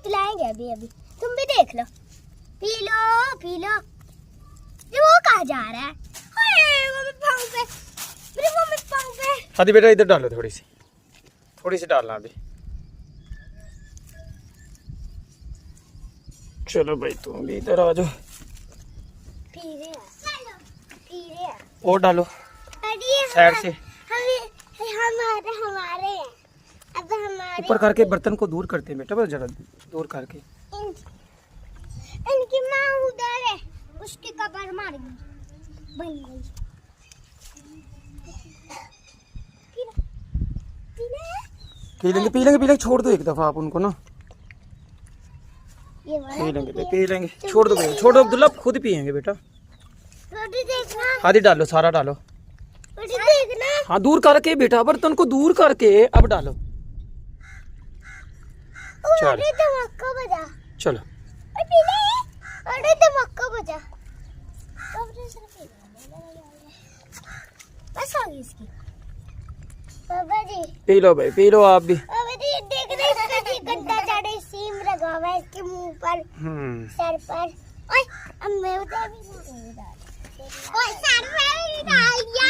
पिलाएंगे अभी अभी, तुम भी देख लो। P low P low. ये वो कहाँ जा रहा है? ओए, वो मेरे पाँव पे, मेरे वो मेरे पाँव पे। आदि बेटा इधर डालो, थोड़ी सी डालना अभी। चलो भाई तुम भी इधर आ जाओ। पी रहे हैं, पी रहे हैं। और डालो अरे साइड से हमारे हमारे हैं। अब हमारे ऊपर करके बर्तन को दूर करते हैं बेटा, बस जरा दूर करके। इनकी माँ उधर है, उसकी कबर मार गई, बन गई। पी लेंगे, छोड़ दो एक दफा आप उनको ना। ये वाला पी लेंगे, छोड़ दो बेटा, छोड़ दो अब्दुल्ला, खुद पियेंगे बेटा। रोटी देखना, आदि डालो, सारा डालो। रोटी देखना। हाँ दूर करके बेटा, बर्तन को दूर करके अब डालो। चलो अरे धमाका बजा, चलो अरे धमाका बजा। बस आ गई इसकी। बाबा जी पी लो भाई, पी लो आप भी। बाबा जी देख रहे हैं, इसका गंदा चढ़े सीम लगा हुआ है इसके मुंह पर, सर पर। ओए अब मैं उधर भी ओए सर पे डाल दिया।